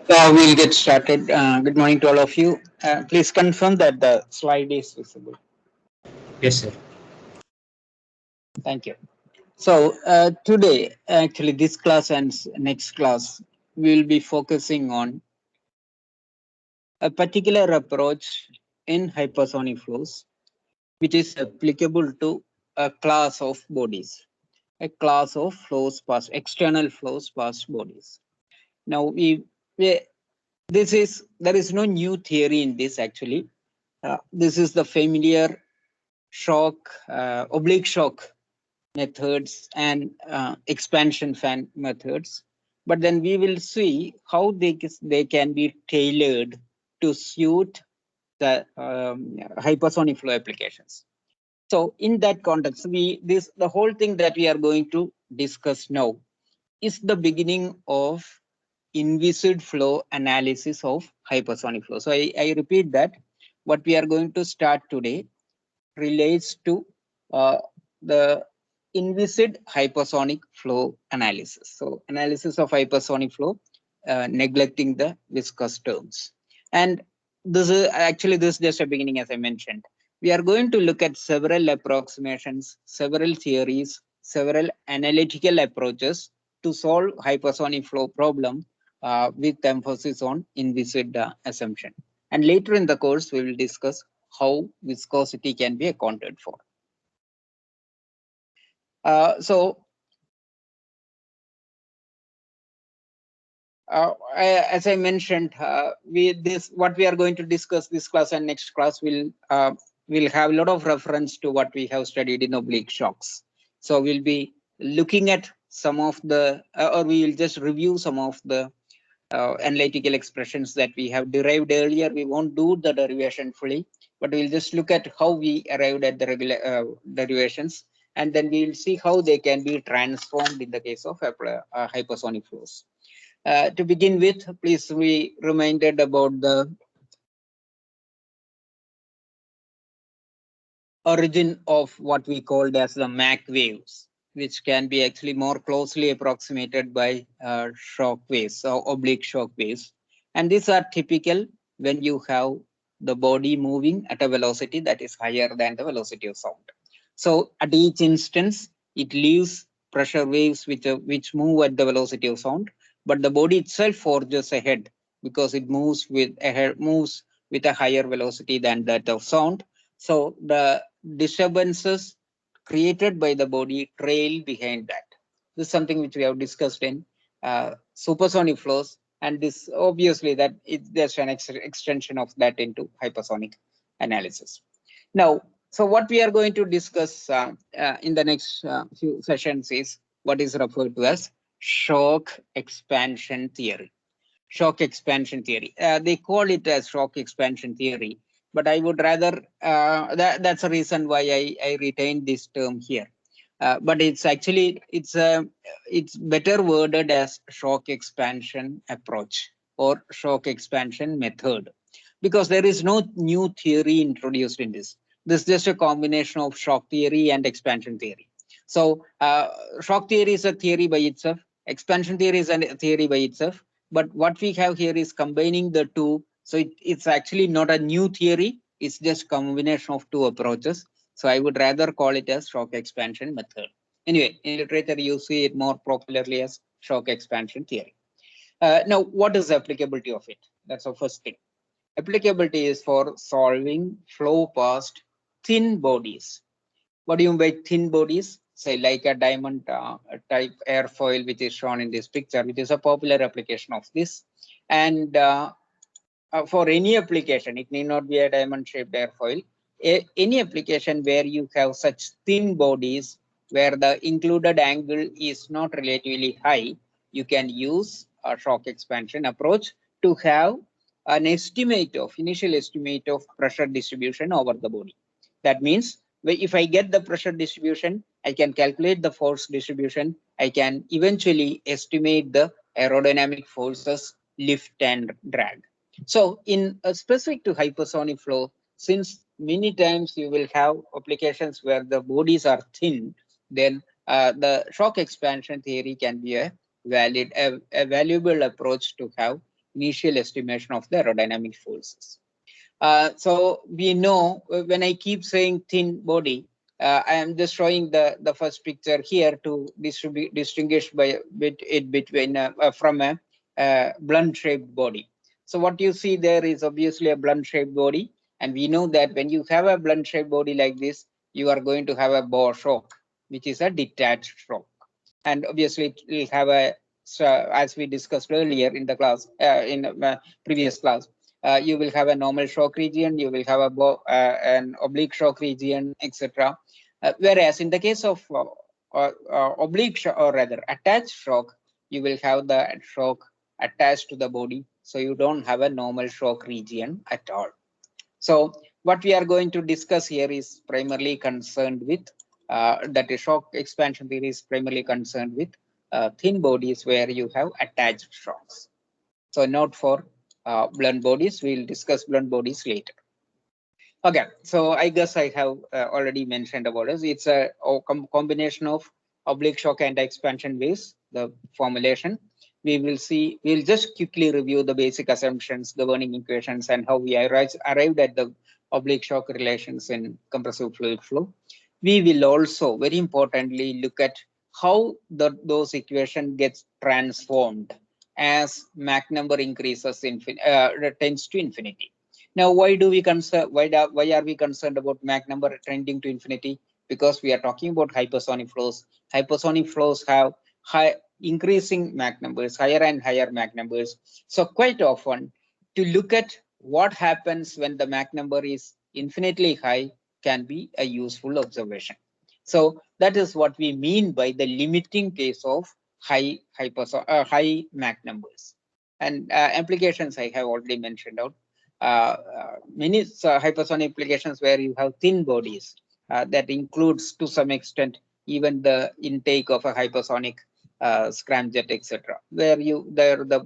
We'll get started. Good morning to all of you. Please confirm that the slide is visible. Yes, sir. Thank you. So today, actually, this class and next class, we'll be focusing on a particular approach in hypersonic flows, which is applicable to a class of bodies, a class of flows past external flows past bodies. Now, we there is no new theory in this actually. This is the familiar shock, oblique shock methods and expansion fan methods. But then we will see how they can be tailored to suit the hypersonic flow applications. So in that context, the whole thing that we are going to discuss now is the beginning of inviscid flow analysis of hypersonic flow. So I repeat that what we are going to start today relates to the inviscid hypersonic flow analysis. So analysis of hypersonic flow, neglecting the viscous terms. And this is just a beginning, as I mentioned. We are going to look at several approximations, several theories, several analytical approaches to solve hypersonic flow problem with emphasis on inviscid assumption. And later in the course, we will discuss how viscosity can be accounted for. As I mentioned, what we are going to discuss this class and next class will have a lot of reference to what we have studied in oblique shocks. So we'll be looking at some of the, or we will just review some of the analytical expressions that we have derived earlier. We won't do the derivation fully, but we'll just look at how we arrived at the regular derivations, and then we'll see how they can be transformed in the case of hypersonic flows. To begin with, please be reminded about the origin of what we called as the Mach waves, which can be actually more closely approximated by shock waves or oblique shock waves. And these are typical when you have the body moving at a velocity that is higher than the velocity of sound. So at each instance, it leaves pressure waves which move at the velocity of sound, but the body itself forges ahead because it moves with a higher velocity than that of sound. So the disturbances created by the body trail behind that. This is something which we have discussed in supersonic flows, and this obviously that it's just an extension of that into hypersonic analysis. Now, so what we are going to discuss in the next few sessions is what is referred to as shock expansion theory. Shock expansion theory. They call it as shock expansion theory, but I would rather, that's the reason why I retained this term here. But it's actually, it's better worded as shock expansion approach or shock expansion method, because there is no new theory introduced in this. This is just a combination of shock theory and expansion theory. So shock theory is a theory by itself. Expansion theory is a theory by itself. But what we have here is combining the two. So it's actually not a new theory. It's just combination of two approaches. So I would rather call it as shock expansion method. Anyway, in literature, you see it more popularly as shock expansion theory. Now, what is the applicability of it? That's the first thing. Applicability is for solving flow past thin bodies. What do you mean by thin bodies? Say like a diamond type airfoil, which is shown in this picture, which is a popular application of this. And for any application, it need not be a diamond shaped airfoil. Any application where you have such thin bodies, where the included angle is not relatively high, you can use a shock expansion approach to have an initial estimate of pressure distribution over the body. That means if I get the pressure distribution, I can calculate the force distribution. I can eventually estimate the aerodynamic forces, lift and drag. So in specific to hypersonic flow, since many times you will have applications where the bodies are thin, then the shock expansion theory can be a valuable approach to have initial estimation of the aerodynamic forces. So we know when I keep saying thin body, I am just showing the first picture here to distinguish it between from a blunt shaped body. So what you see there is obviously a blunt shaped body, and we know that when you have a blunt shaped body like this, you are going to have a bow shock, which is a detached shock, and obviously it will have a, so as we discussed earlier in the class, in previous class, you will have a normal shock region, you will have an oblique shock region, etc. Whereas in the case of oblique shock, or rather attached shock, you will have the shock attached to the body, so you don't have a normal shock region at all. So what we are going to discuss here is primarily concerned with that is shock expansion theory is primarily concerned with thin bodies where you have attached shocks. So not for blunt bodies. We'll discuss blunt bodies later. Okay, so I guess I have already mentioned about it. It's a combination of oblique shock and expansion waves, the formulation. We will see, we'll just quickly review the basic assumptions, governing equations, and how we arrived at the oblique shock relations in compressive fluid flow. We will also, very importantly, look at how those equations gets transformed as Mach number increases, tends to infinity. Now, why are we concerned about Mach number trending to infinity? Because we are talking about hypersonic flows. Hypersonic flows have increasing Mach numbers, higher and higher Mach numbers. So quite often, to look at what happens when the Mach number is infinitely high can be a useful observation. So that is what we mean by the limiting case of high Mach numbers. And applications I have already mentioned out. Many hypersonic applications where you have thin bodies, that includes to some extent even the intake of a hypersonic scramjet, etc., where the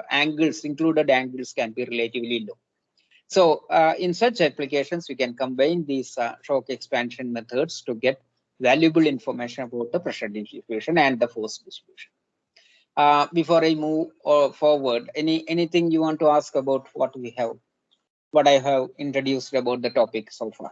angles, included angles, can be relatively low. So in such applications, we can combine these shock expansion methods to get valuable information about the pressure distribution and the force distribution. Before I move forward, anything you want to ask about what I have introduced about the topic so far?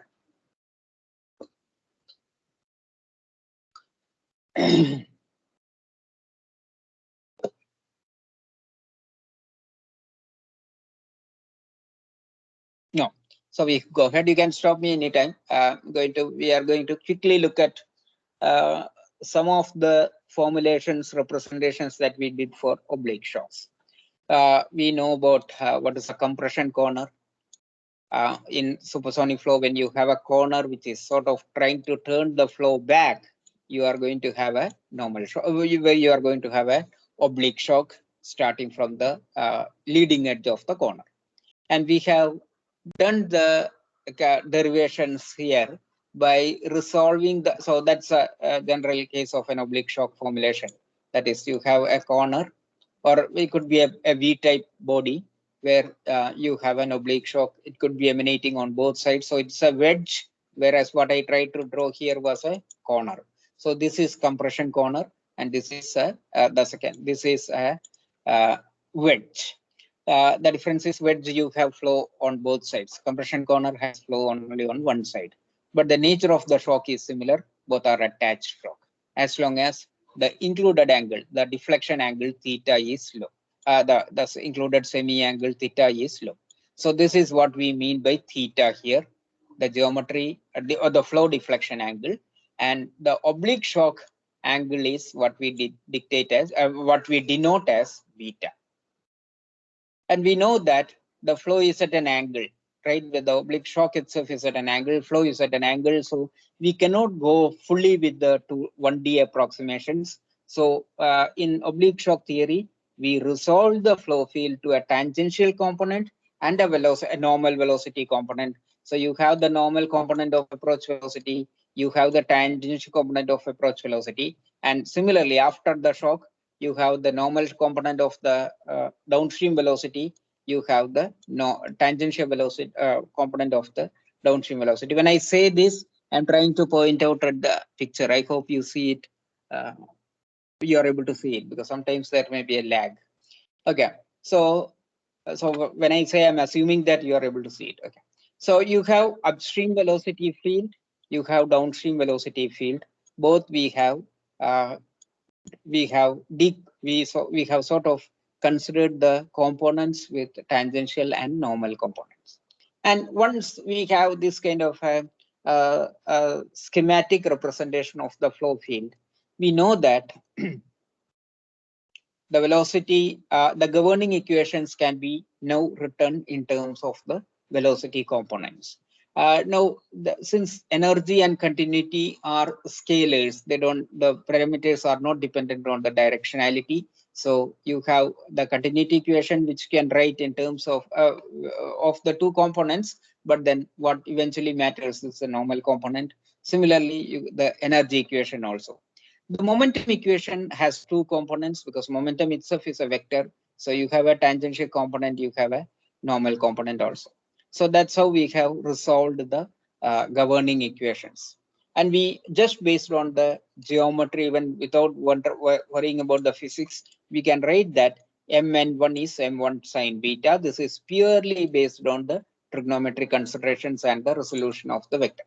No. So we go ahead. You can stop me anytime. We are going to quickly look at some of the formulations, representations that we did for oblique shocks. We know about what is a compression corner. In supersonic flow, when you have a corner which is sort of trying to turn the flow back, you are going to have a normal shock, where you are going to have a oblique shock starting from the leading edge of the corner. And we have done the derivations here by resolving the, so that's a general case of an oblique shock formulation. That is, you have a corner, or it could be a V-type body where you have an oblique shock. It could be emanating on both sides. So it's a wedge, whereas what I tried to draw here was a corner. So this is compression corner, and this is the second. This is a wedge. The difference is wedge, you have flow on both sides. Compression corner has flow only on one side. But the nature of the shock is similar. Both are attached shock. As long as the included angle, the deflection angle theta is low. The included semi-angle theta is low. So this is what we mean by theta here. The geometry or the flow deflection angle, and the oblique shock angle is what we dictate as what we denote as beta. And we know that the flow is at an angle, right? The oblique shock itself is at an angle, flow is at an angle. So we cannot go fully with the 1D approximations. So in oblique shock theory, we resolve the flow field to a tangential component and a normal velocity component. So you have the normal component of approach velocity, you have the tangential component of approach velocity. And similarly, after the shock, you have the normal component of the downstream velocity, you have the tangential velocity component of the downstream velocity. When I say this, I'm trying to point out at the picture. I hope you see it. You are able to see it because sometimes there may be a lag. Okay, so when I say I'm assuming that you are able to see it. Okay, so you have upstream velocity field, you have downstream velocity field. Both we have we have we have sort of considered the components with tangential and normal components. And once we have this kind of a schematic representation of the flow field, we know that the velocity, the governing equations can be now written in terms of the velocity components. Now, since energy and continuity are scalars, the parameters are not dependent on the directionality. So you have the continuity equation, which can write in terms of the two components, but then what eventually matters is the normal component. Similarly, the energy equation also. The momentum equation has two components because momentum itself is a vector. So you have a tangential component, you have a normal component also. So that's how we have resolved the governing equations. And we just based on the geometry, even without worrying about the physics, we can write that Mn1 is M1 sine beta. This is purely based on the trigonometric considerations and the resolution of the vector.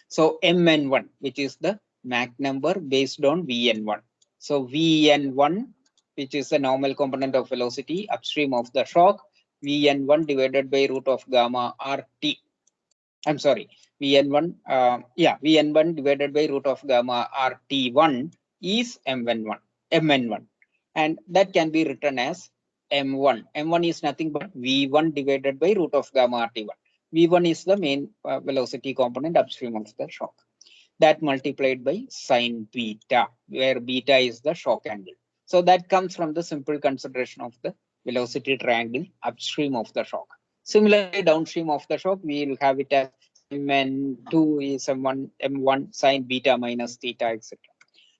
So Mn1, which is the Mach number based on Vn1. So Vn1, which is the normal component of velocity upstream of the shock, Vn1 divided by root of gamma RT. I'm sorry, Vn1, Vn1 divided by root of gamma RT1 is Mn1. And that can be written as M1. M1 is nothing but V1 divided by root of gamma RT1. V1 is the main velocity component upstream of the shock. That multiplied by sine beta, where beta is the shock angle. So that comes from the simple consideration of the velocity triangle upstream of the shock. Similarly, downstream of the shock, we will have it as Mn2 is M1 sine beta minus theta, etc.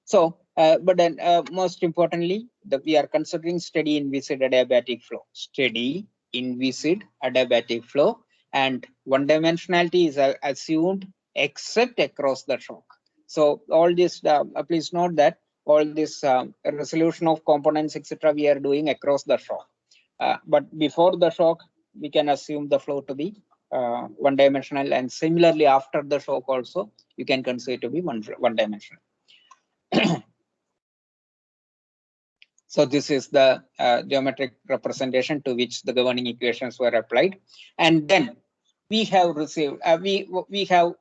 So, but then most importantly, we are considering steady inviscid adiabatic flow. Steady inviscid adiabatic flow, and one dimensionality is assumed except across the shock. So all this, please note that all this resolution of components, etc., we are doing across the shock. But before the shock, we can assume the flow to be one dimensional, and similarly after the shock also, you can consider it to be one dimensional. So this is the geometric representation to which the governing equations were applied, and then we have received we have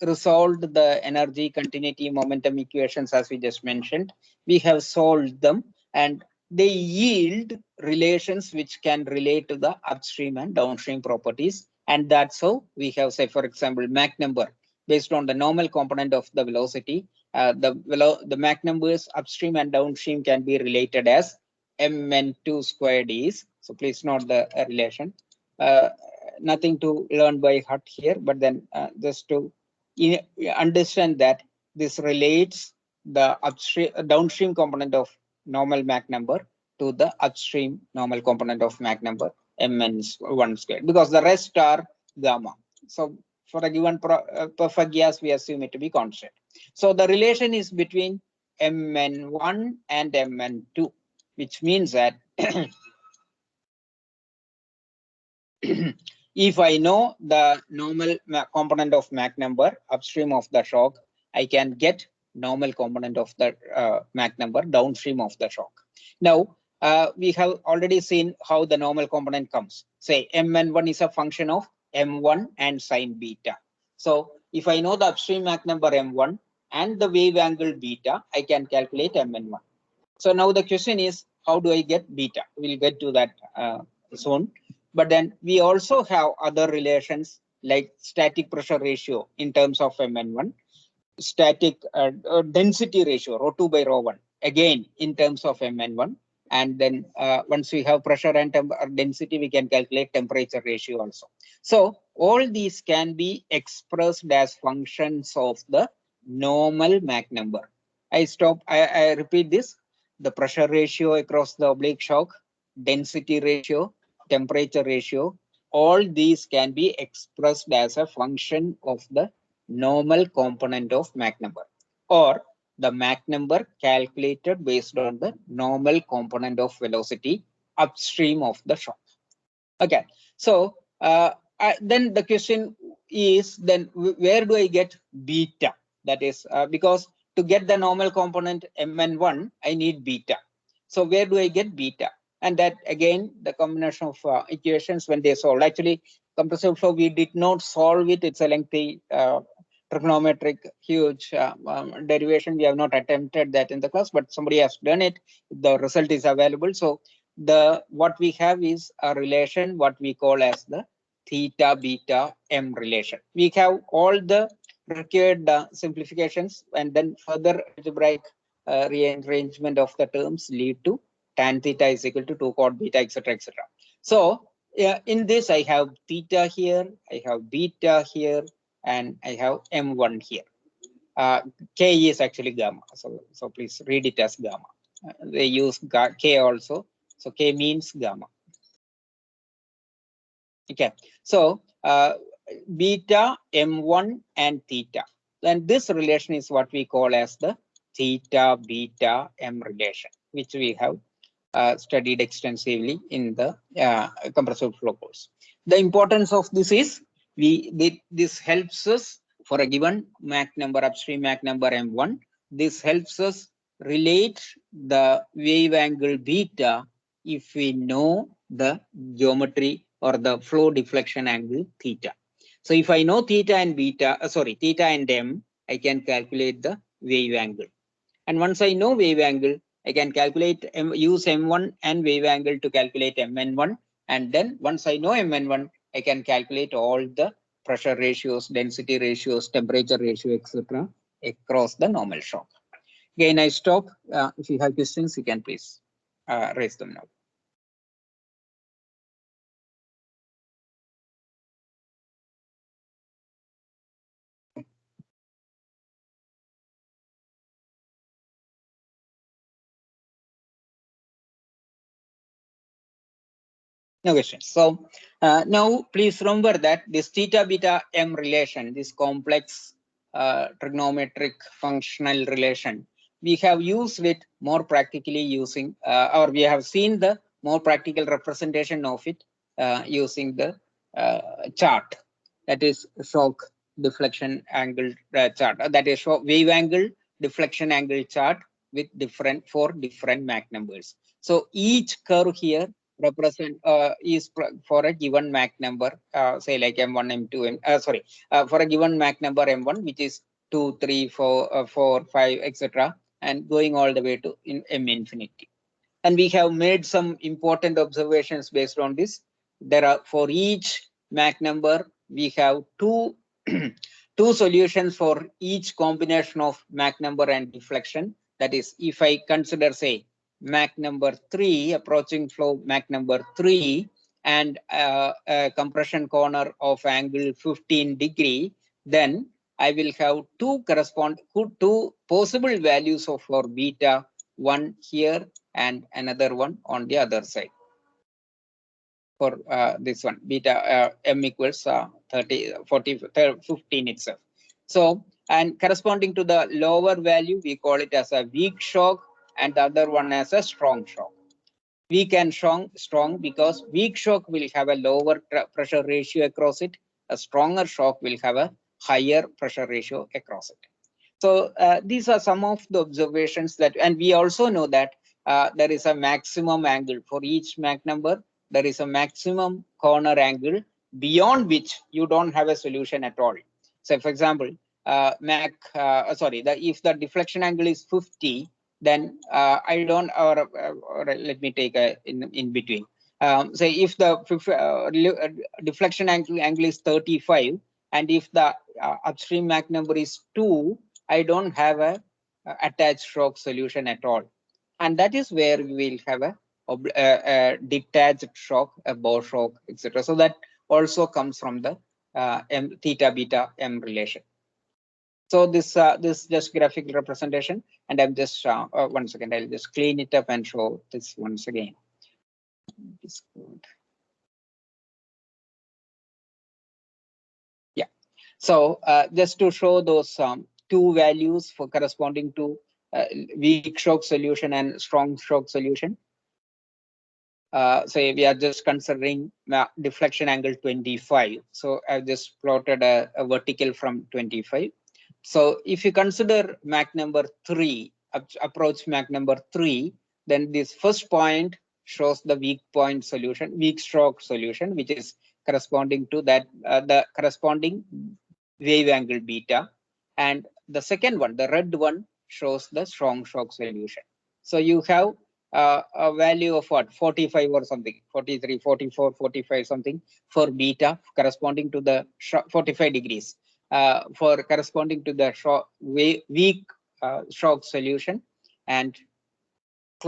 resolved the energy, continuity, momentum equations as we just mentioned. We have solved them, and they yield relations which can relate to the upstream and downstream properties, and that's how we have, say for example, Mach number based on the normal component of the velocity. The Mach numbers upstream and downstream can be related as Mn2 squared is. So please note the relation. Nothing to learn by heart here, but then just to understand that this relates the downstream component of normal Mach number to the upstream normal component of Mach number Mn1 squared, because the rest are gamma. So for a given perfect gas, we assume it to be constant. So the relation is between Mn1 and Mn2, which means that if I know the normal component of Mach number upstream of the shock, I can get normal component of the Mach number downstream of the shock. Now, we have already seen how the normal component comes. Say Mn1 is a function of M1 and sine beta. So if I know the upstream Mach number M1 and the wave angle beta, I can calculate Mn1. So now the question is, how do I get beta? We'll get to that soon. But then we also have other relations like static pressure ratio in terms of Mn1, static density ratio, ρ2 by ρ1, again in terms of Mn1. And then once we have pressure and density, we can calculate temperature ratio also. So all these can be expressed as functions of the normal Mach number. I repeat this: the pressure ratio across the oblique shock, density ratio, temperature ratio, all these can be expressed as a function of the normal component of Mach number, or the Mach number calculated based on the normal component of velocity upstream of the shock. Okay, so then the question is, then where do I get beta? That is because to get the normal component Mn1, I need beta. So where do I get beta? And that again, the combination of equations when they solve. Actually, compressive flow, we did not solve it. It's a lengthy trigonometric huge derivation. We have not attempted that in the class, but somebody has done it. The result is available. So what we have is a relation what we call as the theta beta m relation. We have all the required simplifications, and then further algebraic rearrangement of the terms lead to tan theta is equal to 2 cot beta, etc., etc. So in this I have theta here, I have beta here, and I have m1 here. K is actually gamma, so please read it as gamma. They use K also, so K means gamma. Okay, so beta, m1, and theta. Then this relation is what we call as the theta beta m relation, which we have studied extensively in the compressive flow course. The importance of this is this helps us for a given Mach number, upstream Mach number m1. This helps us relate the wave angle beta if we know the geometry or the flow deflection angle theta. So if I know theta and beta, theta and m, I can calculate the wave angle. And once I know wave angle, I can calculate use m1 and wave angle to calculate mn1. And then once I know mn1, I can calculate all the pressure ratios, density ratios, temperature ratio, etc. across the normal shock. Again, I stop. If you have questions, you can please raise them now. No questions. So now please remember that this theta beta m relation, this complex trigonometric functional relation, we have used it more practically using, or we have seen the more practical representation of it using the chart, that is shock deflection angle chart, that is wave angle deflection angle chart with for different Mach numbers. So each curve here represent is for a given Mach number, say like m1, m2, for a given Mach number m1, which is 2, 3, 4, 4, 5, etc., and going all the way to m infinity. And we have made some important observations based on this. There are, for each Mach number, we have two two solutions for each combination of Mach number and deflection. That is, if I consider, say, Mach number 3, approaching flow Mach number 3, and a compression corner of angle 15 degree, then I will have two possible values of for beta, one here and another one on the other side. For this one, beta m equals 30, 40, 15 itself. So, and corresponding to the lower value, we call it as a weak shock, and the other one as a strong shock. Weak and strong because weak shock will have a lower pressure ratio across it. A stronger shock will have a higher pressure ratio across it. So these are some of the observations that, and we also know that there is a maximum angle for each Mach number. There is a maximum corner angle beyond which you don't have a solution at all. So, for example, if the deflection angle is 50, then I don't, or let me take a in between. Say if the deflection angle is 35, and if the upstream Mach number is 2, I don't have a attached shock solution at all. And that is where we will have a detached shock, a bow shock, etc. So that also comes from the theta beta m relation. So this just graphical representation, and I'm just 1 second, I'll just clean it up and show this once again. Yeah. So just to show those two values for corresponding to weak shock solution and strong shock solution. So we are just considering deflection angle 25. So I've just plotted a vertical from 25. So if you consider Mach number 3, approach Mach number 3, then this first point shows the weak point solution, weak shock solution, which is corresponding to that the corresponding wave angle beta. And the second one, the red one, shows the strong shock solution. So you have a value of what, 45 or something, 43, 44, 45 something for beta corresponding to the 45 degrees for corresponding to the weak shock solution, and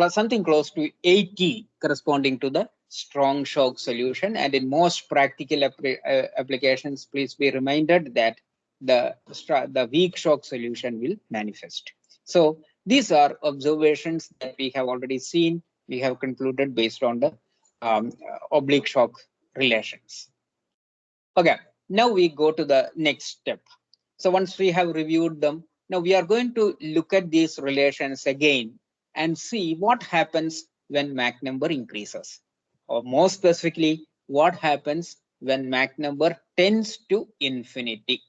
something close to 80 corresponding to the strong shock solution. And in most practical applications, please be reminded that the weak shock solution will manifest. So these are observations that we have already seen. We have concluded based on the oblique shock relations. Okay, now we go to the next step. So once we have reviewed them, now we are going to look at these relations again and see what happens when Mach number increases, or more specifically, what happens when Mach number tends to infinity.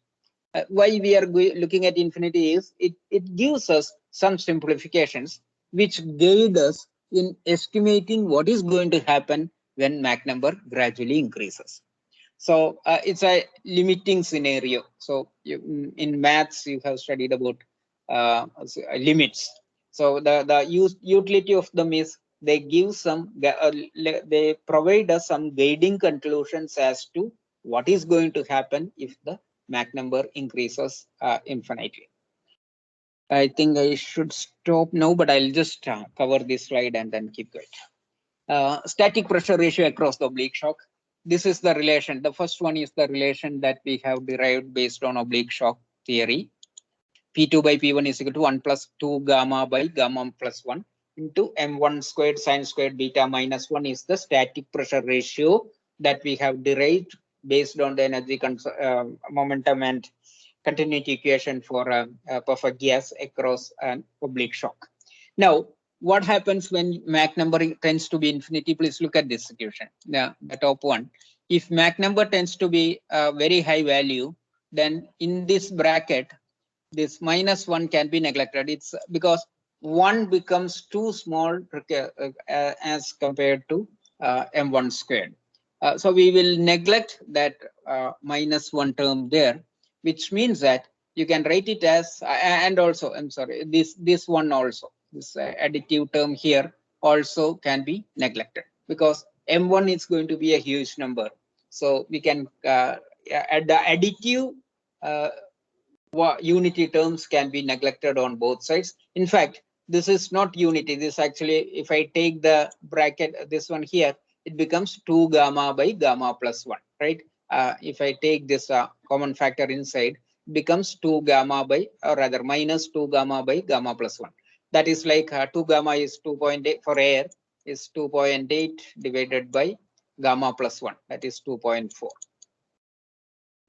Why we are looking at infinity is it gives us some simplifications which guide us in estimating what is going to happen when Mach number gradually increases. So it's a limiting scenario. So in maths, you have studied about limits. So the utility of them is they give some, they provide us some guiding conclusions as to what is going to happen if the Mach number increases infinitely. I think I should stop now, but I'll just cover this slide and then keep going. Static pressure ratio across the oblique shock. This is the relation. The first one is the relation that we have derived based on oblique shock theory. P2 by P1 is equal to 1 plus 2 gamma by gamma plus 1 into M1 squared sine squared beta minus 1 is the static pressure ratio that we have derived based on the energy momentum and continuity equation for a perfect gas across an oblique shock. Now, what happens when Mach number tends to be infinity? Please look at this equation, the top one. If Mach number tends to be a very high value, then in this bracket, this minus 1 can be neglected. It's because 1 becomes too small as compared to M1 squared. So we will neglect that minus 1 term there, which means that you can write it as, and also, I'm sorry, this one also, this additive term here also can be neglected because M1 is going to be a huge number. So we can add the additive unity terms can be neglected on both sides. In fact, this is not unity. This actually, if I take the bracket, this one here, it becomes 2 gamma by gamma plus 1, right? If I take this common factor inside, it becomes 2 gamma by, or rather minus 2 gamma by gamma plus 1. That is like 2 gamma is 2.8 for air is 2.8 divided by gamma plus 1, that is 2.4.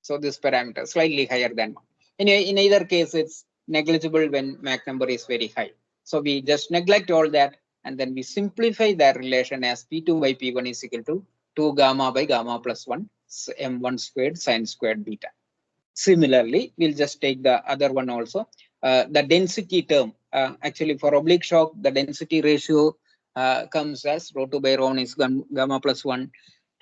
So this parameter is slightly higher than 1. In either case, it's negligible when Mach number is very high. So we just neglect all that and then we simplify that relation as P2 by P1 is equal to 2 gamma by gamma plus 1 M1 squared sine squared beta. Similarly, we'll just take the other one also. The density term, actually for oblique shock, the density ratio comes as rho 2 by rho 1 is gamma plus 1.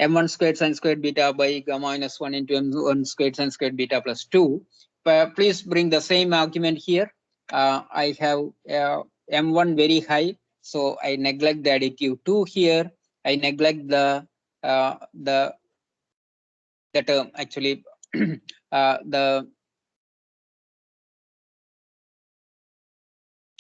M1 squared sine squared beta by gamma minus 1 into M1 squared sine squared beta plus 2. Please bring the same argument here. I have M1 very high, so I neglect the additive 2 here. I neglect the term actually the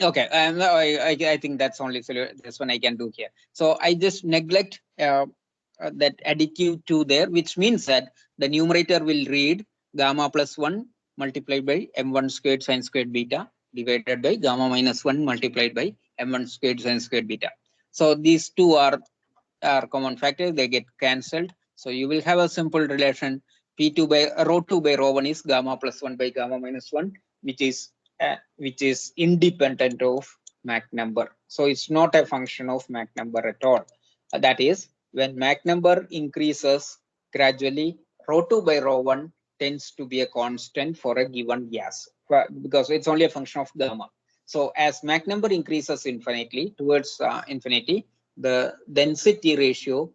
okay. I think that's only this one I can do here. So I just neglect that additive 2 there, which means that the numerator will read gamma plus 1 multiplied by M1 squared sine squared beta divided by gamma minus 1 multiplied by M1 squared sine squared beta. So these two are common factors, they get cancelled. So you will have a simple relation P2 by rho 2 by rho 1 is gamma plus 1 by gamma minus 1, which is independent of Mach number. So it's not a function of Mach number at all. That is, when Mach number increases gradually, rho 2 by rho 1 tends to be a constant for a given gas because it's only a function of gamma. So as Mach number increases infinitely towards infinity, the density ratio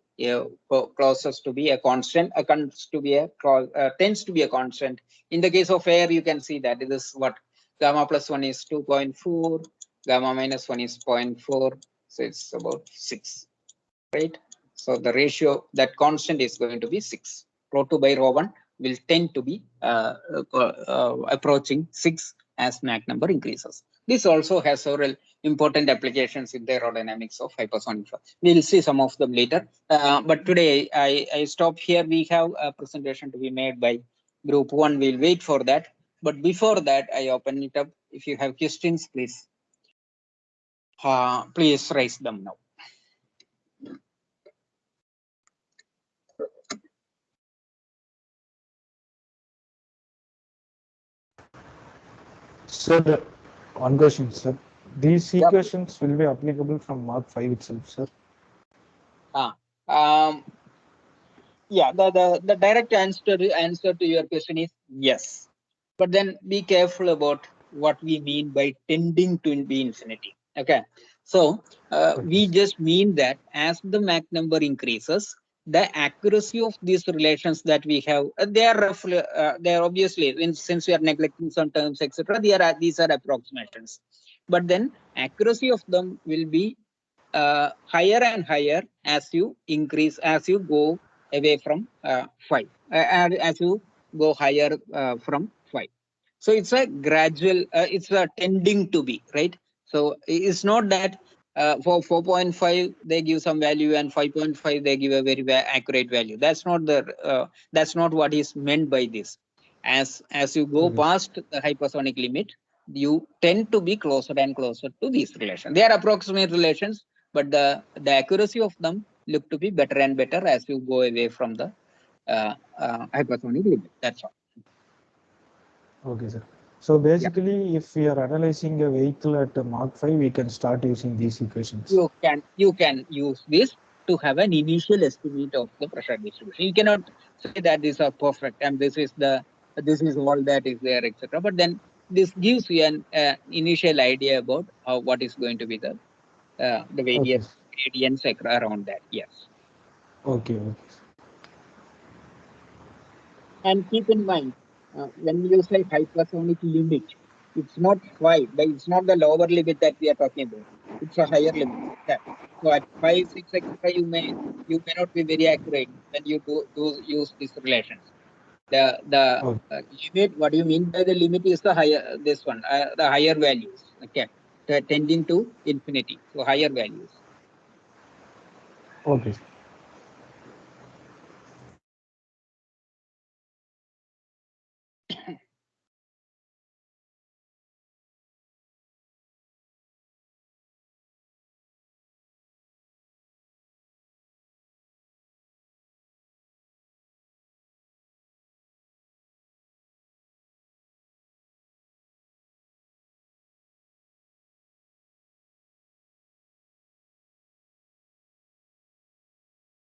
closest to be a constant, tends to be a constant. In the case of air, you can see that it is what gamma plus 1 is 2.4, gamma minus 1 is 0.4, so it's about 6, right? So the ratio, that constant is going to be 6. Rho 2 by rho 1 will tend to be approaching 6 as Mach number increases. This also has several important applications in the aerodynamics of hypersonic flow. We'll see some of them later. But today I stop here. We have a presentation to be made by group 1. We'll wait for that. But before that, I open it up. If you have questions, please raise them now. Sir, one question, sir. These equations will be applicable from Mark 5 itself, sir. Yeah, the direct answer to your question is yes. But then be careful about what we mean by tending to be infinity. Okay. So we just mean that as the Mach number increases, the accuracy of these relations that we have, they are roughly, they are obviously, since we are neglecting some terms, etc. These are approximations. But then accuracy of them will be higher and higher as you increase, as you go away from 5, and as you go higher from 5. So it's a gradual, it's a tending to be, right? So it's not that for 4.5 they give some value and 5.5 they give a very accurate value. That's not what is meant by this. As you go past the hypersonic limit, you tend to be closer and closer to these relations. They are approximate relations, but the accuracy of them look to be better and better as you go away from the hypersonic limit. That's all. Okay, sir. So basically, if we are analyzing a vehicle at Mach 5, we can start using these equations. You can use this to have an initial estimate of the pressure distribution. You cannot say that these are perfect and this is all that is there, etc. But then this gives you an initial idea about what is going to be the various gradients around that. Yes. Okay. And keep in mind, when you say hypersonic limit, it's not 5, it's not the lower limit that we are talking about. It's a higher limit. Okay. So at 5, 6, etc., you may not be very accurate when you do use these relations. The limit, what do you mean by the limit is the higher, this one, the higher values. Okay. Tending to infinity. So higher values. Okay.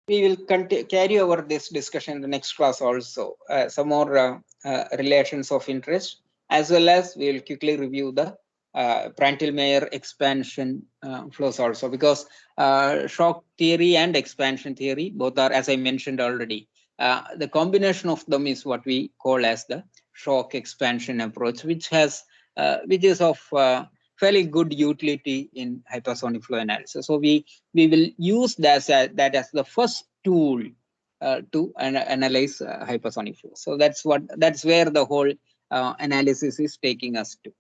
We will carry over this discussion in the next class also. Some more relations of interest, as well as we will quickly review the Prandtl-Meyer expansion flows also, because shock theory and expansion theory both are, as I mentioned already, the combination of them is what we call as the shock expansion approach, which is of fairly good utility in hypersonic flow analysis. So we will use that as the first tool to analyze hypersonic flow. So that's where the whole analysis is taking us to.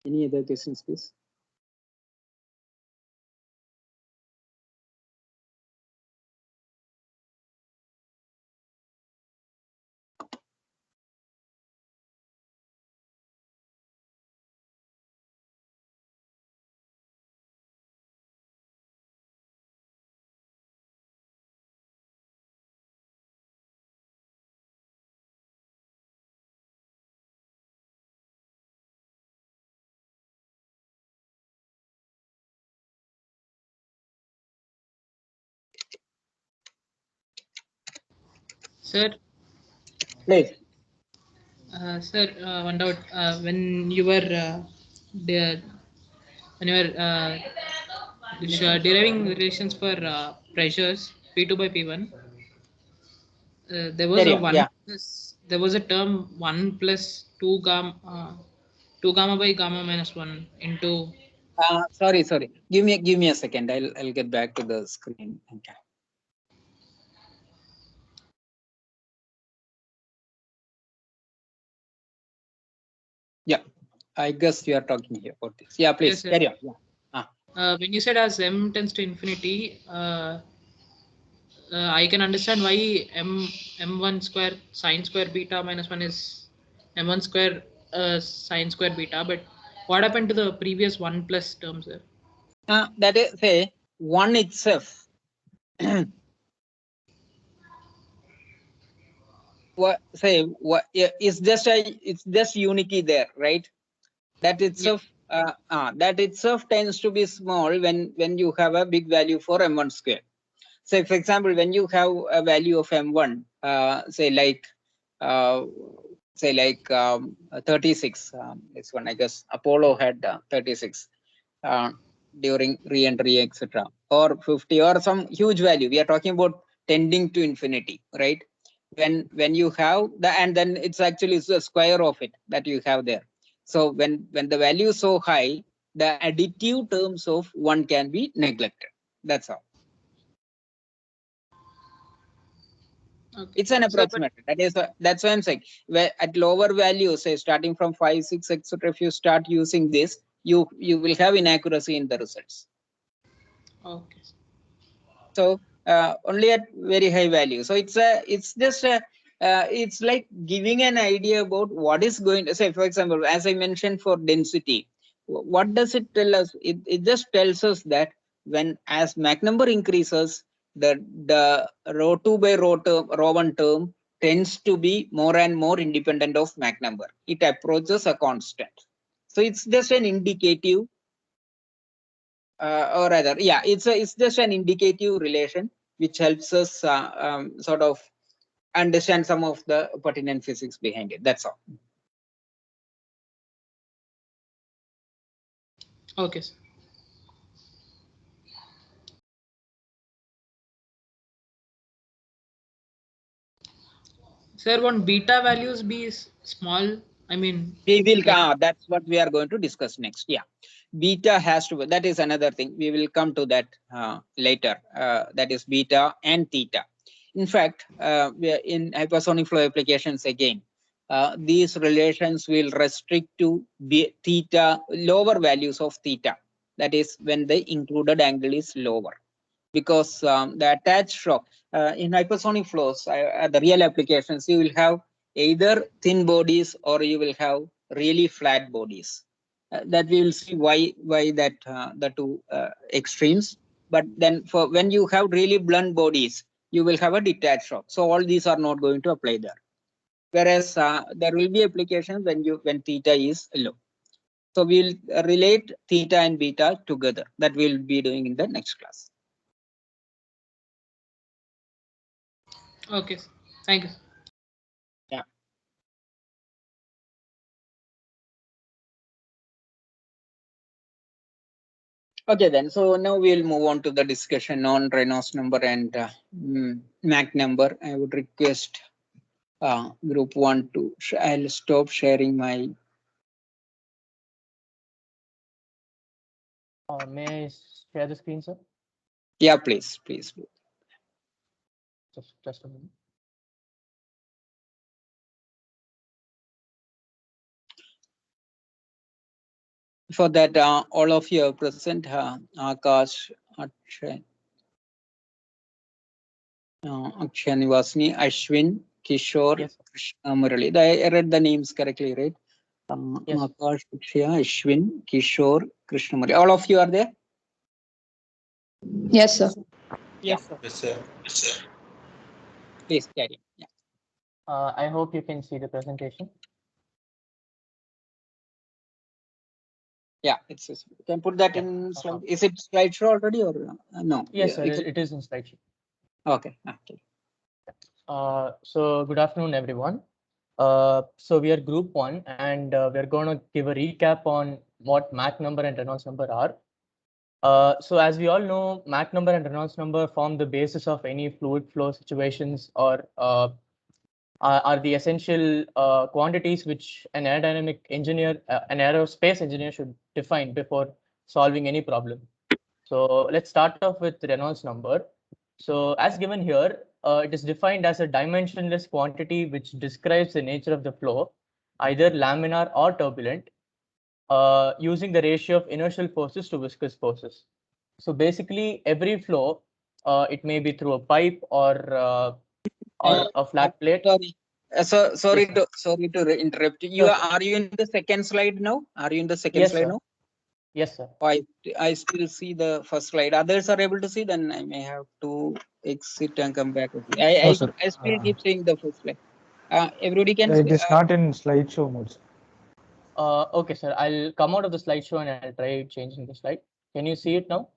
Any other questions, please? Sir, Please. sir, one doubt. When you were de- when you were deriving relations for pressures P2 by P1, there was Carry a on. one Yeah. plus. There was a term 1 plus 2 gamma 2 gamma by gamma minus 1 into. Sorry. Give me a second. I'll get back to the screen. Okay. Yeah. I guess you are talking here about this. Yeah, Yes, please yes. carry on. Yeah. When you said as m tends to infinity, I can understand why m1 square sine square beta minus 1 is m1 square sine square beta. But what happened to the previous 1 plus terms there? That is, say, one itself. It's just unity there, right? That Yeah. itself tends to be small when you have a big value for m1 square. So for example, when you have a value of m1, uh, 36, this one I guess Apollo had 36 uh, during re-entry, etc., or 50 or some huge value. We are talking about tending to infinity, right? When you have the, and then it's actually the square of it that you have there. So when the value is so high, the additive terms of one can be neglected. That's all. Okay. It's an So, but approximation. That's why I'm saying, where at lower values, say starting from 5, 6, etc., if you start using this, you will have inaccuracy in the results. okay. So only at very high value. So it's like giving an idea about what is going to say. For example, as I mentioned for density, what does it tell us? It just tells us that when as Mach number increases, the rho 2 by rho 1 term tends to be more and more independent of Mach number. It approaches a constant. So it's just an indicative, or rather, yeah, it's just an indicative relation which helps us sort of understand some of the pertinent physics behind it. That's all. Okay, sir. Sir, won't beta values be small? I mean, We will, like, that's what we are going to discuss next. Yeah, beta has to be, that is another thing. We will come to that later. That is beta and theta. In fact, we are in hypersonic flow applications again. These relations will restrict to theta, lower values of theta. That is when the included angle is lower, because the attached shock in hypersonic flows, the real applications, you will have either thin bodies or you will have really flat bodies. That we will see why that the two extremes. But then for when you have really blunt bodies, you will have a detached shock. So all these are not going to apply there. Whereas there will be applications when theta is low. So we'll relate theta and beta together. That we'll be doing in the next class. okay, sir. Thank you. Yeah. Okay, then. So now we'll move on to the discussion on Reynolds number and Mach number. I would request group 1 to, I'll stop sharing my. May I share the screen, sir? Yeah, please. Just a minute. For that, all of you are present. Akash, Akshay, Akshay Nivasni, Ashwin, Kishore, Yes, sir. Krishna Murali. I read the names correctly, right? Yes. Akash, Akshay, Ashwin, Kishore, Krishna Murali. All of you are there? Yes, sir. Yeah. Yes, sir. Yes, sir. Yes, sir. Please carry. Yeah. I hope you can see the presentation. Yeah, it's you can put that Yeah. in slide. Is it slideshow already or no? Yes, sir. Is It is in slideshow. okay. So good afternoon, everyone. So we are group 1, and we're going to give a recap on what Mach number and Reynolds number are. So as we all know, Mach number and Reynolds number form the basis of any fluid flow situations, or are the essential quantities which an aerodynamic engineer, an aerospace engineer should define before solving any problem. So let's start off with Reynolds number. So as given here, it is defined as a dimensionless quantity which describes the nature of the flow, either laminar or turbulent, using the ratio of inertial forces to viscous forces. So basically, every flow, it may be through a pipe or a flat plate. Sorry. Sorry Yes, sir. to interrupt. You Sure, are, sir. are you in the second slide now? Are you in the second Yes, slide sir. now? Yes, sir. Oh, I still see the first slide. Others are able to see. Then I may have to exit and come back. No, sir. I still keep seeing the first slide. Everybody can It see. is not in slideshow mode, sir. Okay, sir. I'll come out of the slideshow and I'll try changing the slide. Can you see it now?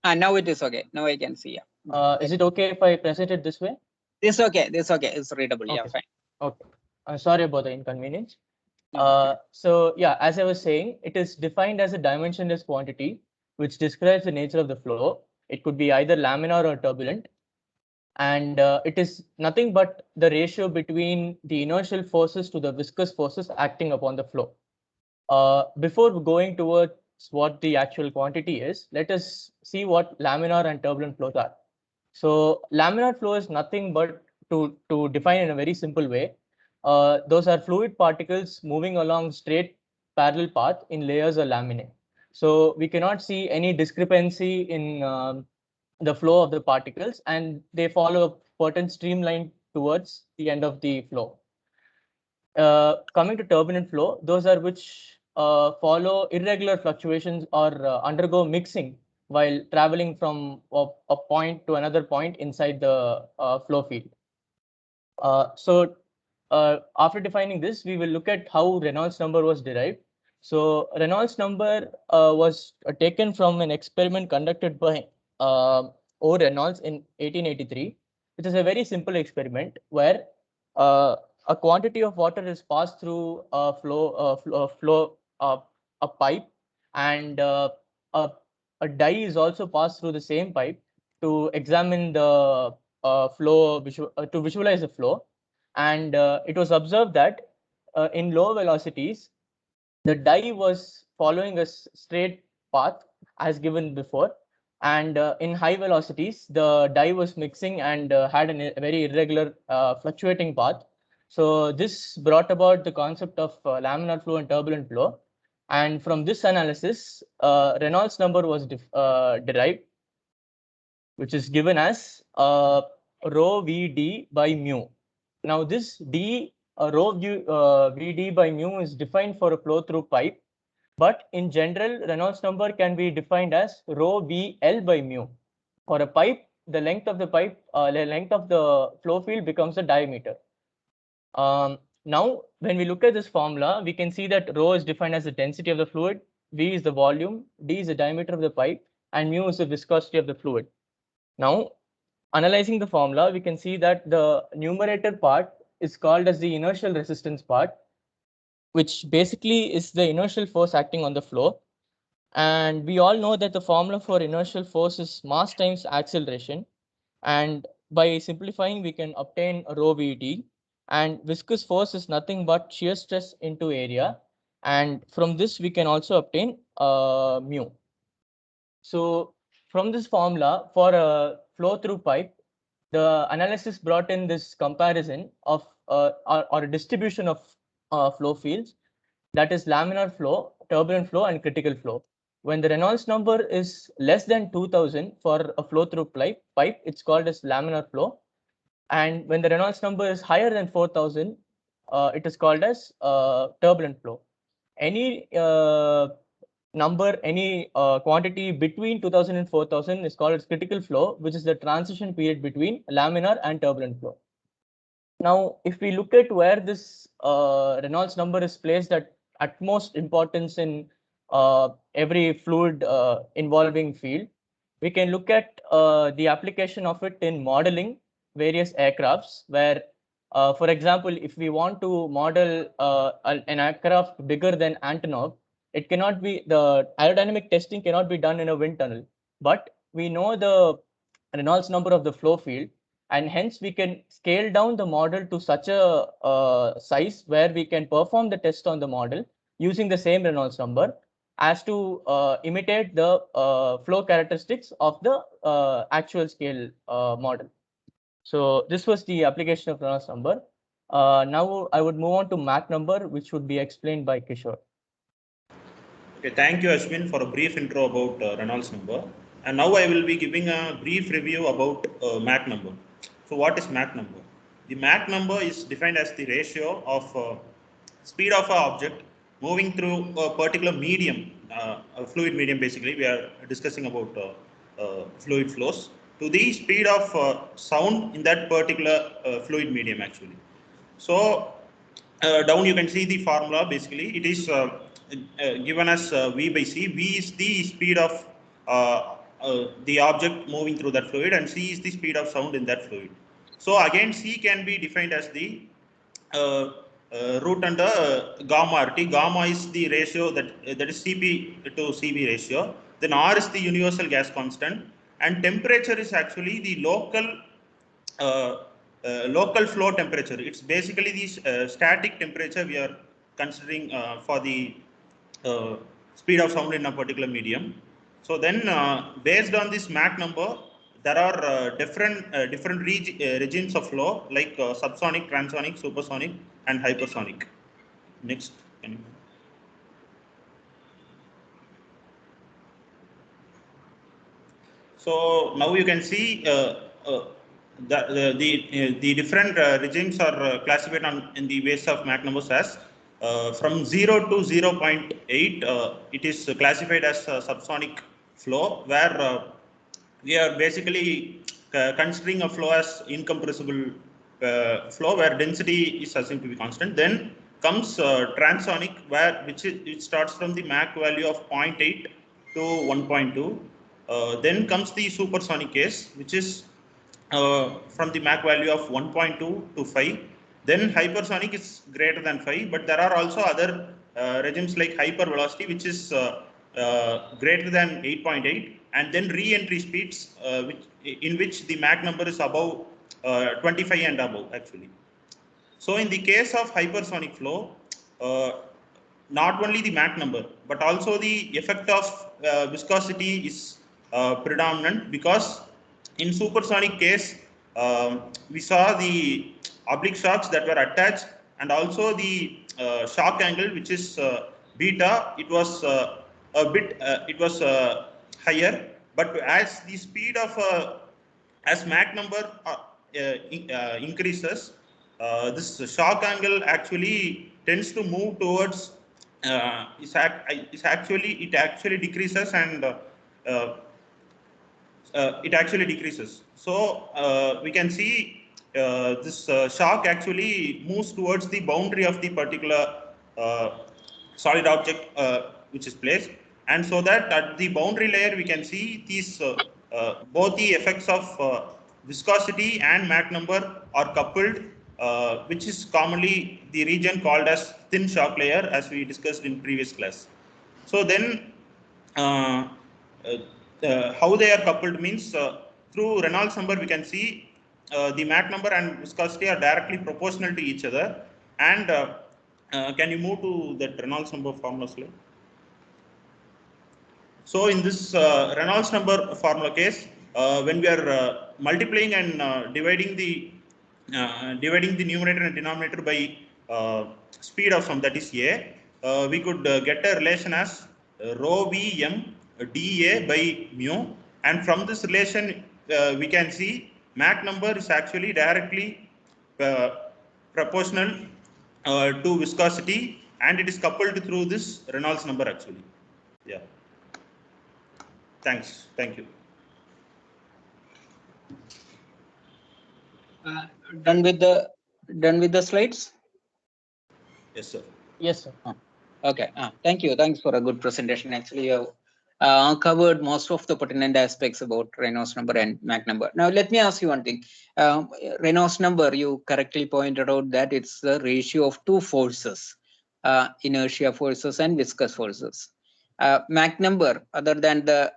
Now it is okay. Now I can see. Yeah. Is it okay if I present it this way? This okay. This okay. It's readable. Yeah, Okay. fine. Okay. Sorry about the inconvenience. No. So yeah, as I was saying, it is defined as a dimensionless quantity, which describes the nature of the flow. It could be either laminar or turbulent. And it is nothing but the ratio between the inertial forces to the viscous forces acting upon the flow. Before going towards what the actual quantity is, let us see what laminar and turbulent flows are. So laminar flow is nothing but, to define in a very simple way, those are fluid particles moving along straight parallel path in layers or laminae. So we cannot see any discrepancy in the flow of the particles, and they follow a certain streamline towards the end of the flow. Coming to turbulent flow, those are which follow irregular fluctuations or undergo mixing while traveling from a point to another point inside the flow field. So after defining this, we will look at how Reynolds number was derived. So Reynolds number was taken from an experiment conducted by O. Reynolds in 1883. It is a very simple experiment where uh, a quantity of water is passed through a pipe, and a, a dye is also passed through the same pipe to examine the to visualize the flow. And it was observed that in low velocities, the dye was following a straight path as given before, and in high velocities, the dye was mixing and had a very irregular fluctuating path. So this brought about the concept of laminar flow and turbulent flow. And from this analysis, Reynolds number was derived, which is given as rho Vd by mu. Now this d rho Vd by mu is defined for a flow through pipe, but in general, Reynolds number can be defined as rho Vl by mu. For a pipe, the length of the flow field becomes the diameter. Now, when we look at this formula, we can see that rho is defined as the density of the fluid, V is the volume, D is the diameter of the pipe, and mu is the viscosity of the fluid. Now, analyzing the formula, we can see that the numerator part is called as the inertial resistance part, which basically is the inertial force acting on the flow. And we all know that the formula for inertial force is mass times acceleration. And by simplifying, we can obtain rho Vd. And viscous force is nothing but shear stress into area. And from this, we can also obtain mu. So from this formula for a flow through pipe, the analysis brought in this comparison of or a distribution of flow fields, that is laminar flow turbulent flow and critical flow. When the Reynolds number is less than 2000 for a flow through pipe, it's called as laminar flow. And when the Reynolds number is higher than 4000, it is called as turbulent flow. Any any quantity between 2000 and 4000 is called as critical flow, which is the transition period between laminar and turbulent flow. Now, if we look at where this Reynolds number is placed at utmost importance in every fluid involving field, we can look at the application of it in modeling various aircrafts where, for example, if we want to model an aircraft bigger than Antonov, it cannot be, the aerodynamic testing cannot be done in a wind tunnel, but we know the Reynolds number of the flow field, and hence we can scale down the model to such a size where we can perform the test on the model using the same Reynolds number as to imitate the flow characteristics of the actual scale model. So this was the application of Reynolds number. Now I would move on to Mach number, which would be explained by Kishore. Okay, thank you, Ashwin, for a brief intro about Reynolds number. And now I will be giving a brief review about Mach number. So what is Mach number? The Mach number is defined as the ratio of speed of an object moving through a particular medium, a fluid medium basically. We are discussing about fluid flows, to the speed of sound in that particular fluid medium actually. So down you can see the formula basically. It is given as V by C. V is the speed of the object moving through that fluid, and C is the speed of sound in that fluid. So again, C can be defined as the root under gamma RT. Gamma is the ratio that is Cp to Cv ratio. Then R is the universal gas constant, and temperature is actually the local flow temperature. It's basically the static temperature we are considering for the speed of sound in a particular medium. So then, based on this Mach number, there are different regimes of flow like subsonic, transonic, supersonic, and hypersonic. Next, can you? So now you can see the different regimes are classified in the base of Mach numbers as from 0 to 0.8. It is classified as subsonic flow, where we are basically considering a flow as incompressible flow where density is assumed to be constant. Then comes transonic, which starts from the Mach value of 0.8 to 1.2. Then comes the supersonic case, which is from the Mach value of 1.2 to 5. Then hypersonic is greater than 5, but there are also other regimes like hypervelocity, which is greater than 8.8, and then re-entry speeds, in which the Mach number is above 25 and above actually. So in the case of hypersonic flow, not only the Mach number, but also the effect of viscosity is predominant, because in supersonic case, we saw the oblique shocks that were attached, and also the shock angle, which is beta. It was higher, but as the speed of as Mach number increases, this shock angle actually tends to move towards it actually decreases, and it actually decreases. So we can see this shock actually moves towards the boundary of the particular solid object which is placed, and so that at the boundary layer we can see these both the effects of viscosity and Mach number are coupled, which is commonly the region called as thin shock layer, as we discussed in previous class. So then how they are coupled means, through Reynolds number we can see the Mach number and viscosity are directly proportional to each other. And can you move to that Reynolds number formula slide? So in this Reynolds number formula case, when we are multiplying and dividing the numerator and denominator by speed of sound, that is A, we could get a relation as rho v m dA by mu, and from this relation we can see Mach number is actually directly proportional to viscosity, and it is coupled through this Reynolds number actually. Yeah. Thanks. Thank you. Done with the slides? Yes, sir. Yes, sir. Okay. Thank you. Thanks for a good presentation. Actually, you covered most of the pertinent aspects about Reynolds number and Mach number. Now, let me ask you one thing. Reynolds number, you correctly pointed out that it's the ratio of two forces, inertia forces and viscous forces. Mach number, other than the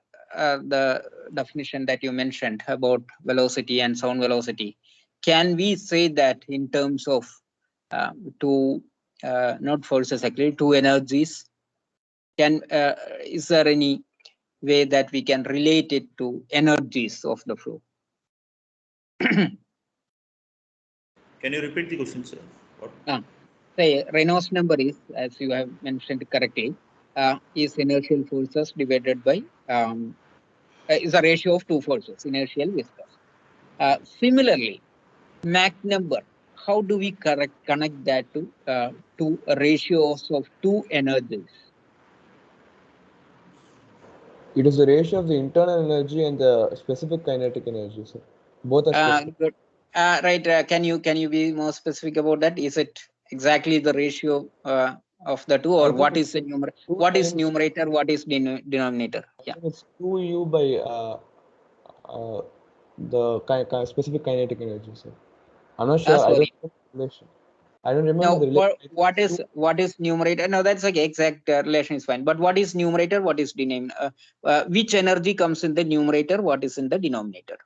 definition that you mentioned about velocity and sound velocity, can we say that in terms of two not forces, actually two energies? Can is there any way that we can relate it to energies of the flow? Can you repeat the question, sir? What? Say Reynolds number is, as you have mentioned correctly, is inertial forces divided by is a ratio of two forces, inertial viscous. Similarly, Mach number, how do we connect that to ratios of two energies? It is the ratio of the internal energy and the specific kinetic energy, sir. Both are specific. Good. Right. Can you be more specific about that? Is it exactly the ratio of the two, or what is the numerator? What is numerator? What is denominator? Yeah. It's 2u by the specific kinetic energy, sir. I'm not sure. I don't know the relation. I don't remember now, the relation. What is numerator? No, that's okay. Exact relation is fine. But what is numerator? What is denominator? Which energy comes in the numerator? What is in the denominator?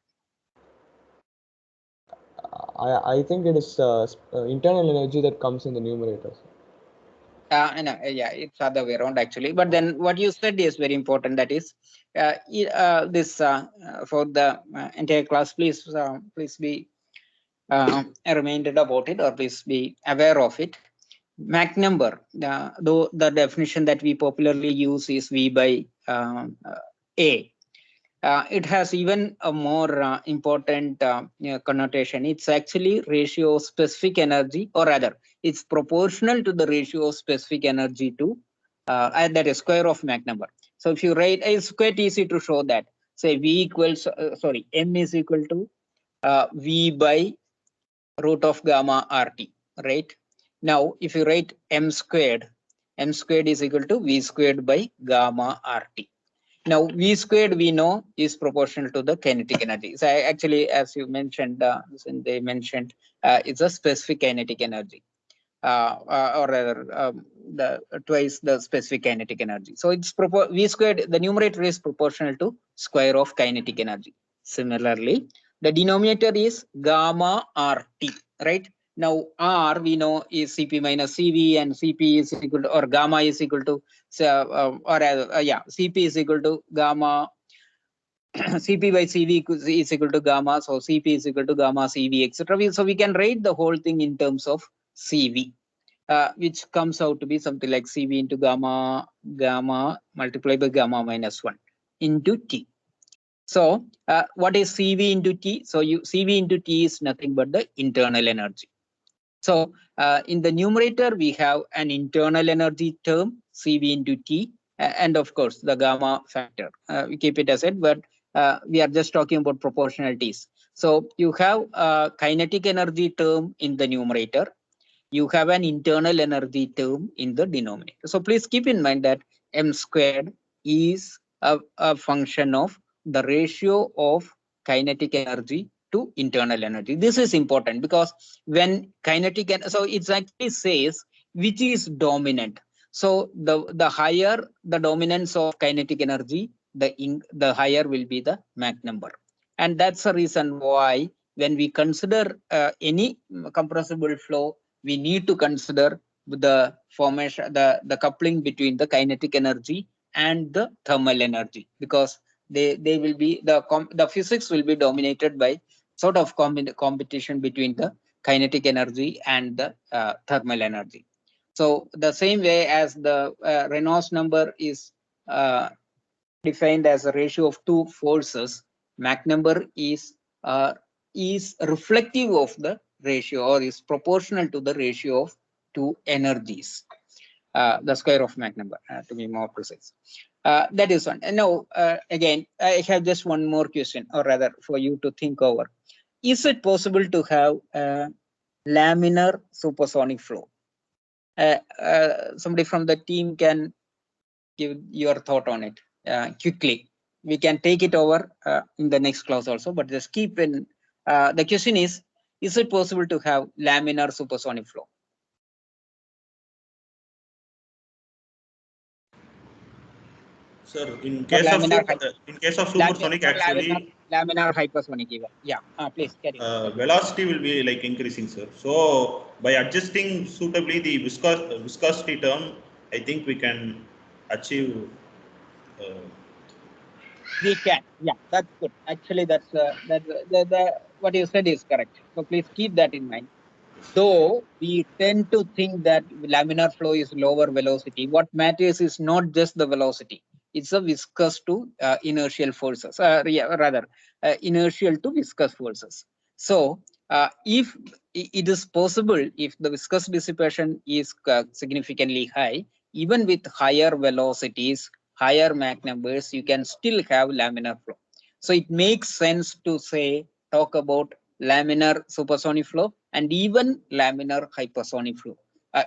I think it is internal energy that comes in the numerator. No, yeah, it's other way around actually. But then what you said is very important. That is, this for the entire class. Please be reminded about it, or please be aware of it. Mach number, though the definition that we popularly use is V by A. It has even a more important connotation. It's actually ratio of specific energy, or rather, it's proportional to the ratio of specific energy to that is square of Mach number. So if you write, it's quite easy to show that. Say V equals, M is equal to V by root of gamma RT, right? Now, if you write M squared is equal to V squared by gamma RT. Now, V squared we know is proportional to the kinetic energy. So actually, as you mentioned, they mentioned, it's a specific kinetic energy, or rather, twice the specific kinetic energy. So it's V squared, the numerator is proportional to square of kinetic energy. Similarly, the denominator is gamma RT, right? Now, R we know is Cp minus Cv, and Cp is equal to, or gamma is equal to, Cp is equal to gamma. Cp by Cv is equal to gamma, so Cp is equal to gamma Cv, etc. So we can write the whole thing in terms of Cv, which comes out to be something like Cv into gamma multiplied by gamma minus 1 into T. So what is Cv into T? So Cv into T is nothing but the internal energy. So in the numerator, we have an internal energy term, Cv into T, and of course, the gamma factor. We keep it aside, but we are just talking about proportionalities. So you have a kinetic energy term in the numerator. You have an internal energy term in the denominator. So please keep in mind that M squared is a function of the ratio of kinetic energy to internal energy. This is important because when kinetic, so it actually says which is dominant. So the higher the dominance of kinetic energy, the higher will be the Mach number. And that's the reason why when we consider any compressible flow, we need to consider the formation, the coupling between the kinetic energy and the thermal energy, because they will be the physics will be dominated by sort of competition between the kinetic energy and the thermal energy. So the same way as the Reynolds number is defined as a ratio of two forces, Mach number is reflective of the ratio, or is proportional to the ratio of two energies. The square of Mach number, to be more precise. That is one. And now, again, I have just one more question, or rather for you to think over. Is it possible to have a laminar supersonic flow? Somebody from the team can give your thought on it quickly. We can take it over in the next class also, but just keep in, the question is it possible to have laminar supersonic flow? Sir, in Or case of laminar, supersonic, actually, laminar hypersonic even. Yeah, please carry on. velocity will be like increasing, sir. So by adjusting suitably the viscosity term, I think we can achieve. We can. Yeah, that's good. Actually, that's the what you said is correct. So please keep that in mind. Though we tend to think that laminar flow is lower velocity, what matters is not just the velocity. It's a viscous to inertial forces, rather inertial to viscous forces. So if it is possible, if the viscous dissipation is significantly high, even with higher velocities, higher Mach numbers, you can still have laminar flow. So it makes sense to say, talk about laminar supersonic flow and even laminar hypersonic flow.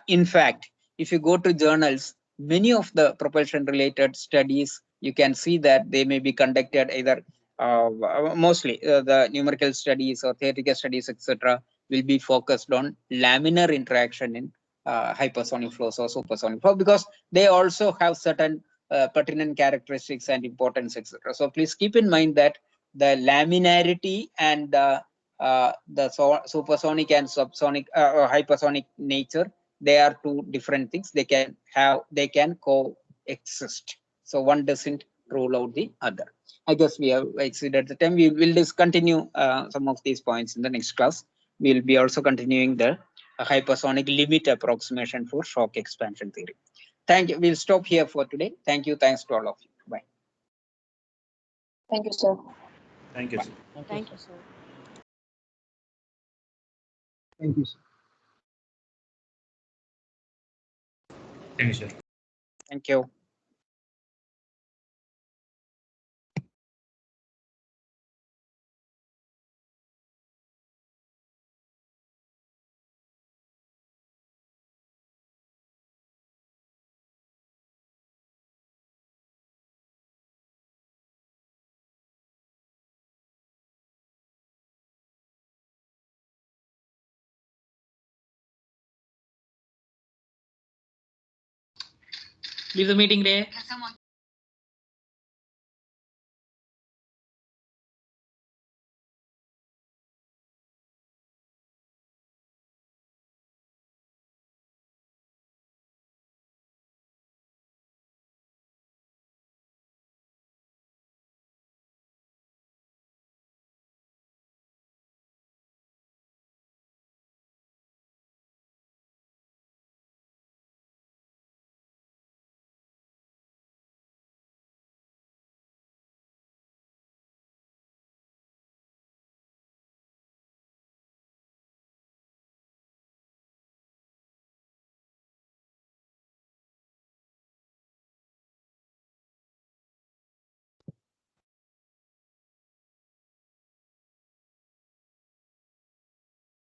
In fact, if you go to journals, many of the propulsion related studies, you can see that they may be conducted either mostly the numerical studies or theoretical studies, etc., will be focused on laminar interaction in hypersonic flows or supersonic flow, because they also have certain pertinent characteristics and importance, etc. So please keep in mind that the laminarity and the supersonic and subsonic or hypersonic nature, they are two different things. They can coexist. So one doesn't rule out the other. I guess we have exceeded the time. We will discontinue some of these points in the next class. We will be also continuing the hypersonic limit approximation for shock expansion theory. Thank you. We'll stop here for today. Thank you. Thanks to all of you. Bye. Thank you, sir. Thank you, sir. Thank you, sir. Thank you, sir. Thank you, sir. Thank you. Leave the meeting there.